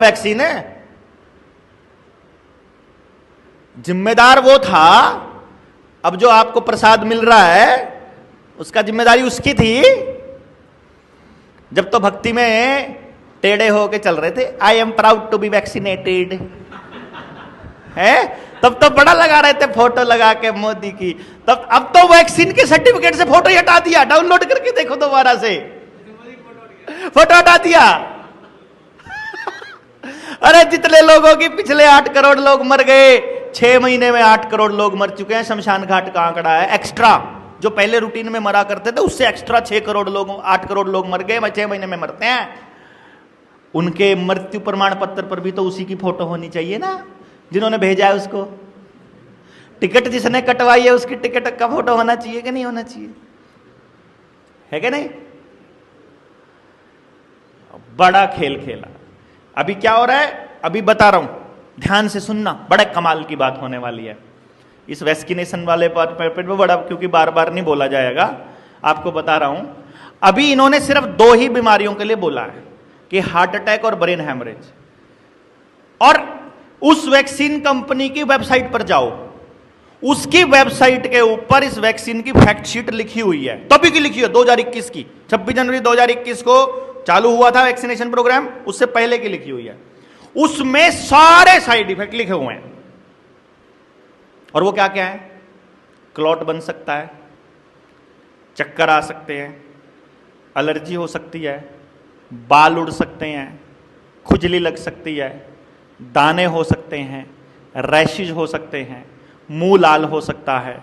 Vaccine है। जिम्मेदार वो था, अब जो आपको प्रसाद मिल रहा है उसका जिम्मेदारी उसकी थी। जब तो भक्ति में टेढ़े होके चल रहे थे, I am proud to be vaccinated है, तब तो बड़ा लगा रहे थे फोटो लगा के मोदी की। तब अब तो वैक्सीन के सर्टिफिकेट से फोटो ही हटा दिया, डाउनलोड करके देखो दोबारा से, फोटो हटा दिया। अरे जितने लोगों की पिछले 8 करोड़ लोग मर गए, 6 महीने में 8 करोड़ लोग मर चुके हैं। शमशान घाट का आंकड़ा है, एक्स्ट्रा जो पहले रूटीन में मरा करते थे उससे एक्स्ट्रा 6 करोड़ लोग, 8 करोड़ लोग मर गए, 6 महीने में मरते हैं। उनके मृत्यु प्रमाण पत्र पर भी तो उसी की फोटो होनी चाहिए ना, जिन्होंने भेजा है उसको। टिकट जिसने कटवाई है उसकी टिकट का फोटो होना चाहिए कि नहीं होना चाहिए, है कि नहीं? बड़ा खेल खेला। अभी क्या हो रहा है, अभी बता रहा हूं, ध्यान से सुनना, बड़े कमाल की बात होने वाली है इस वैक्सीनेशन वाले पर बड़ा, क्योंकि बार बार नहीं बोला जाएगा, आपको बता रहा हूं। अभी इन्होंने सिर्फ 2 ही बीमारियों के लिए बोला है कि हार्ट अटैक और ब्रेन हैमरेज। और उस वैक्सीन कंपनी की वेबसाइट पर जाओ, उसकी वेबसाइट के ऊपर इस वैक्सीन की फैक्ट शीट लिखी हुई है, तभी की लिखी है 2021 की, 26 जनवरी 2021 को चालू हुआ था वैक्सीनेशन प्रोग्राम, उससे पहले की लिखी हुई है। उसमें सारे साइड इफेक्ट लिखे हुए हैं। और वो क्या क्या है? क्लॉट बन सकता है, चक्कर आ सकते हैं, एलर्जी हो सकती है, बाल उड़ सकते हैं, खुजली लग सकती है, दाने हो सकते हैं, रैशेज हो सकते हैं, मुंह लाल हो सकता है,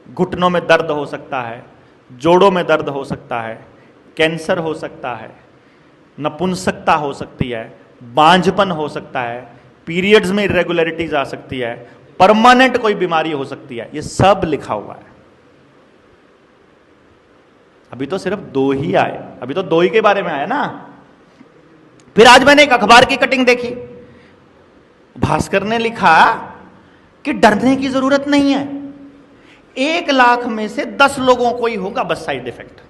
घुटनों में दर्द हो सकता है, जोड़ों में दर्द हो सकता है, कैंसर हो सकता है, नपुंसकता हो सकती है, बांझपन हो सकता है, पीरियड्स में इरेगुलरिटीज आ सकती है, परमानेंट कोई बीमारी हो सकती है। ये सब लिखा हुआ है। अभी तो सिर्फ 2 ही आए, अभी तो 2 ही के बारे में आया ना। फिर आज मैंने एक अखबार की कटिंग देखी, भास्कर ने लिखा कि डरने की जरूरत नहीं है, 1 लाख में से 10 लोगों को ही होगा बस साइड इफेक्ट।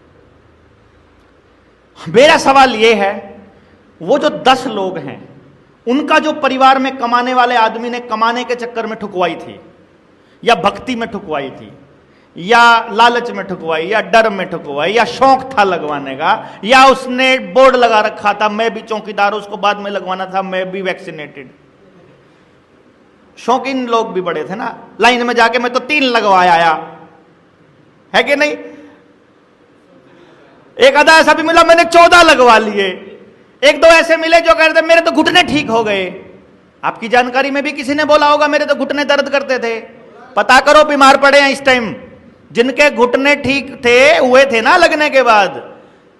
मेरा सवाल यह है, वो जो 10 लोग हैं उनका जो परिवार में कमाने वाले आदमी ने कमाने के चक्कर में ठुकवाई थी, या भक्ति में ठुकवाई थी, या लालच में ठुकवाई, या डर में ठुकवाई, या शौक था लगवाने का, या उसने बोर्ड लगा रखा था मैं भी चौकीदार, उसको बाद में लगवाना था मैं भी वैक्सीनेटेड। शौकीन लोग भी बड़े थे ना, लाइन में जाके मैं तो 3 लगवाया आया, है कि नहीं? एक आधा ऐसा भी मिला मैंने 14 लगवा लिए। 1-2 ऐसे मिले जो कह रहे थे मेरे तो घुटने ठीक हो गए। आपकी जानकारी में भी किसी ने बोला होगा मेरे तो घुटने दर्द करते थे। पता करो बीमार पड़े हैं इस टाइम, जिनके घुटने ठीक थे हुए थे ना लगने के बाद,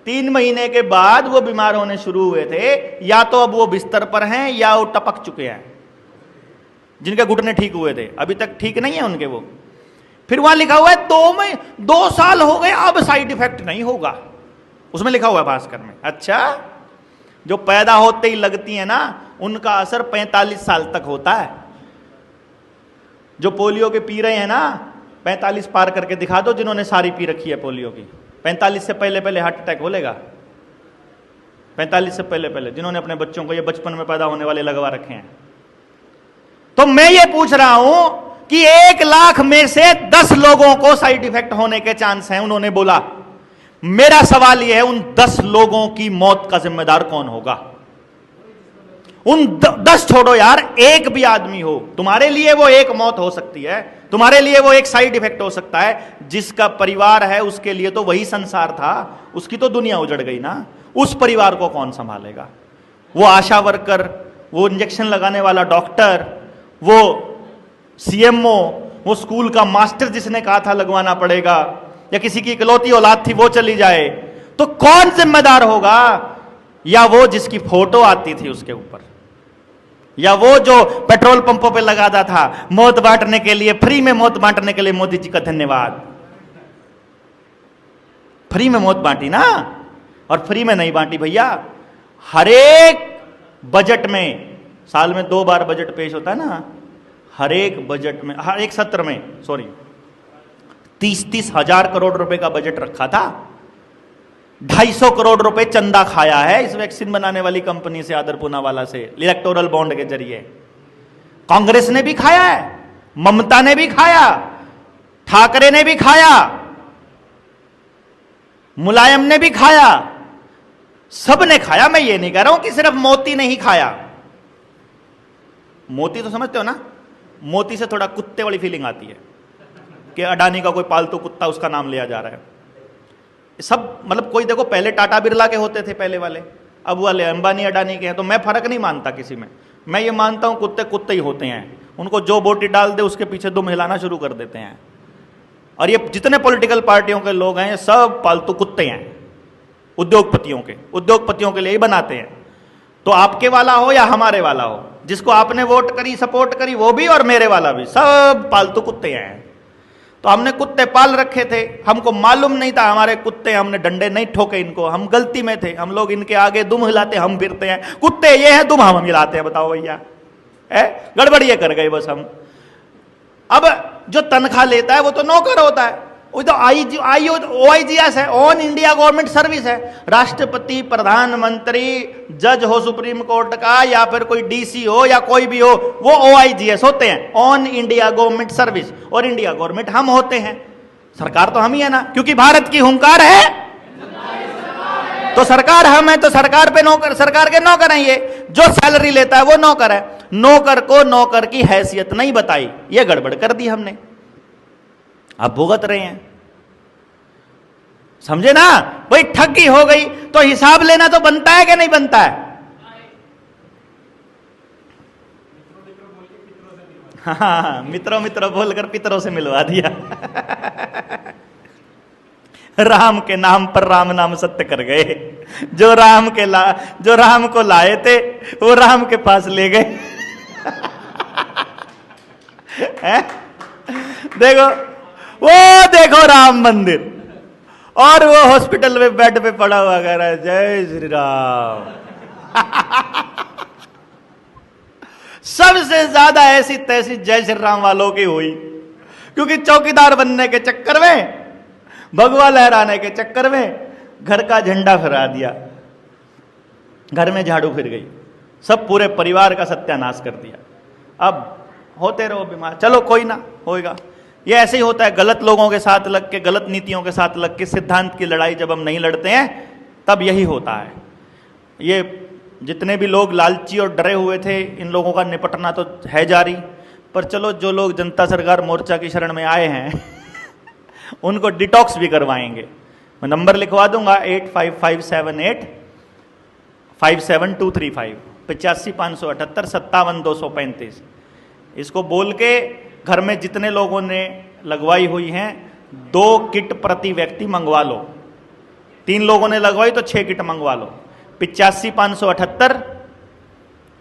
3 महीने के बाद वो बीमार होने शुरू हुए थे, या तो अब वो बिस्तर पर हैं या वो टपक चुके हैं। जिनके घुटने ठीक हुए थे अभी तक ठीक नहीं है उनके वो। फिर वहां लिखा हुआ है 2 साल हो गए अब साइड इफेक्ट नहीं होगा, उसमें लिखा हुआ है भास्कर में। अच्छा, जो पैदा होते ही लगती है ना उनका असर 45 साल तक होता है। जो पोलियो के पी रहे हैं ना, 45 पार करके दिखा दो जिन्होंने सारी पी रखी है पोलियो की। 45 से पहले पहले हार्ट अटैक बोलेगा, 45 से पहले पहले जिन्होंने अपने बच्चों को ये बचपन में पैदा होने वाले लगवा रखे हैं। तो मैं ये पूछ रहा हूं कि 1 लाख में से 10 लोगों को साइड इफेक्ट होने के चांस हैं, उन्होंने बोला। मेरा सवाल यह है, उन 10 लोगों की मौत का जिम्मेदार कौन होगा? उन 10 छोड़ो यार, 1 भी आदमी हो, तुम्हारे लिए वो 1 मौत हो सकती है, तुम्हारे लिए वो 1 साइड इफेक्ट हो सकता है। जिसका परिवार है उसके लिए तो वही संसार था, उसकी तो दुनिया उजड़ गई ना। उस परिवार को कौन संभालेगा? वो आशा वर्कर, वो इंजेक्शन लगाने वाला डॉक्टर, वो सीएमओ, वो स्कूल का मास्टर जिसने कहा था लगवाना पड़ेगा, या किसी की इकलौती औलाद थी वो चली जाए, तो कौन जिम्मेदार होगा? या वो जिसकी फोटो आती थी उसके ऊपर, या वो जो पेट्रोल पंपों पे लगाता था मौत बांटने के लिए, फ्री में मौत बांटने के लिए मोदी जी का धन्यवाद। फ्री में मौत बांटी ना, और फ्री में नहीं बांटी भैया। हर एक बजट में, साल में 2 बार बजट पेश होता है ना, हर एक बजट में, हर एक सत्र में 30-30 हजार करोड़ रुपए का बजट रखा था। 250 करोड़ रुपए चंदा खाया है इस वैक्सीन बनाने वाली कंपनी से, आदर पूनावाला से, इलेक्टोरल बॉन्ड के जरिए। कांग्रेस ने भी खाया है, ममता ने भी खाया, ठाकरे ने भी खाया, मुलायम ने भी खाया, सब ने खाया। मैं ये नहीं कह रहा हूं कि सिर्फ मोती ने ही खाया। मोती तो समझते हो ना, मोती से थोड़ा कुत्ते वाली फीलिंग आती है कि अडानी का कोई पालतू कुत्ता, उसका नाम लिया जा रहा है। सब मतलब कोई देखो, पहले टाटा बिरला के होते थे पहले वाले, अब वाले अंबानी अडानी के हैं। तो मैं फर्क नहीं मानता किसी में, मैं ये मानता हूं कुत्ते कुत्ते ही होते हैं, उनको जो बोटी डाल दे उसके पीछे दुम हिलाना शुरू कर देते हैं। और ये जितने पॉलिटिकल पार्टियों के लोग हैं, ये सब पालतू कुत्ते हैं उद्योगपतियों के लिए ही बनाते हैं। तो आपके वाला हो या हमारे वाला हो, जिसको आपने वोट करी, सपोर्ट करी, वो भी और मेरे वाला भी, सब पालतू कुत्ते हैं। तो हमने कुत्ते पाल रखे थे, हमको मालूम नहीं था हमारे कुत्ते, हमने डंडे नहीं ठोके इनको, हम गलती में थे। हम लोग इनके आगे दुम हिलाते, हम फिरते हैं, कुत्ते ये हैं, दुम हम हिलाते हैं। बताओ भैया, गड़बड़ ये कर गए बस हम। अब जो तनख्वाह लेता है वो तो नौकर होता है, वो तो OIGS है, ऑन इंडिया गवर्नमेंट सर्विस है। राष्ट्रपति, प्रधानमंत्री, जज हो सुप्रीम कोर्ट का, या फिर कोई DC हो या कोई भी हो, वो OIGS होते हैं, ऑन इंडिया गवर्नमेंट सर्विस। और इंडिया गवर्नमेंट हम होते हैं, सरकार तो हम ही है ना, क्योंकि भारत की हुंकार है तो सरकार हम है, तो सरकार पे नौकर, सरकार के नौकर हैं ये। जो सैलरी लेता है वो नौकर है, नौकर को नौकर की हैसियत नहीं बताई, ये गड़बड़ कर दी हमने, अब भुगत रहे हैं। समझे ना भाई, ठगी हो गई तो हिसाब लेना तो बनता है कि नहीं बनता है? हाँ, मित्रों मित्रों बोलकर पितरों से मिलवा दिया। राम के नाम पर राम नाम सत्य कर गए। जो राम को लाए थे वो राम के पास ले गए। देखो राम मंदिर, और वो हॉस्पिटल में बेड पे पड़ा हुआ कह रहा है जय श्री राम। सबसे ज्यादा ऐसी तैसी जय श्री राम वालों की हुई, क्योंकि चौकीदार बनने के चक्कर में, भगवा लहराने के चक्कर में घर का झंडा फहरा दिया, घर में झाड़ू फिर गई, सब पूरे परिवार का सत्यानाश कर दिया। अब होते रहो बीमार, चलो कोई ना, होएगा। ये ऐसे ही होता है, गलत लोगों के साथ लग के, गलत नीतियों के साथ लग के, सिद्धांत की लड़ाई जब हम नहीं लड़ते हैं तब यही होता है। ये जितने भी लोग लालची और डरे हुए थे, इन लोगों का निपटना तो है जारी। पर चलो, जो लोग जनता सरकार मोर्चा की शरण में आए हैं उनको डिटॉक्स भी करवाएंगे। मैं नंबर लिखवा दूंगा 85578 57235, 85,578 57,235। इसको बोल के घर में जितने लोगों ने लगवाई हुई हैं 2 किट प्रति व्यक्ति मंगवा लो। 3 लोगों ने लगवाई तो 6 किट मंगवा लो। 85,578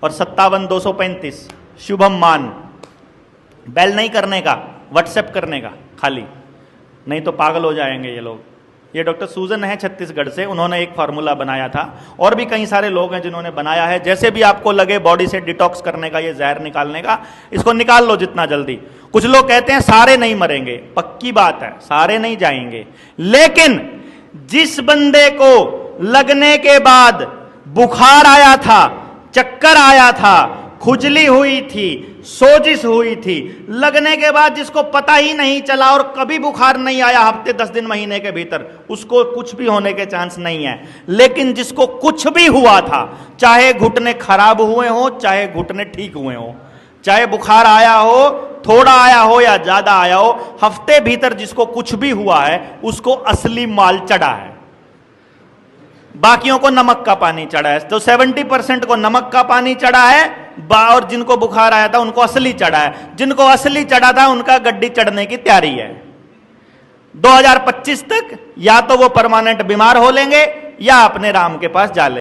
और 57,235। शुभम मान, बेल नहीं करने का, व्हाट्सएप करने का खाली, नहीं तो पागल हो जाएंगे ये लोग। ये डॉक्टर सूजन है छत्तीसगढ़ से, उन्होंने एक फार्मूला बनाया था, और भी कई सारे लोग हैं जिन्होंने बनाया है। जैसे भी आपको लगे बॉडी से डिटॉक्स करने का, ये जहर निकालने का, इसको निकाल लो जितना जल्दी। कुछ लोग कहते हैं सारे नहीं मरेंगे, पक्की बात है, सारे नहीं जाएंगे, लेकिन जिस बंदे को लगने के बाद बुखार आया था, चक्कर आया था, खुजली हुई थी, सोजिश हुई थी, लगने के बाद जिसको पता ही नहीं चला और कभी बुखार नहीं आया हफ्ते 10 दिन महीने के भीतर, उसको कुछ भी होने के चांस नहीं है। लेकिन जिसको कुछ भी हुआ था, चाहे घुटने खराब हुए हो, चाहे घुटने ठीक हुए हो, चाहे बुखार आया हो, थोड़ा आया हो या ज्यादा आया हो, हफ्ते भीतर जिसको कुछ भी हुआ है, उसको असली माल चढ़ा है। बाकियों को नमक का पानी चढ़ा है। तो 70% को नमक का पानी चढ़ा है, और जिनको बुखार आया था उनको असली चढ़ा है। जिनको असली चढ़ा था उनका गड्डी चढ़ने की तैयारी है। 2025 तक या तो वो परमानेंट बीमार हो लेंगे या अपने राम के पास जा लेंगे।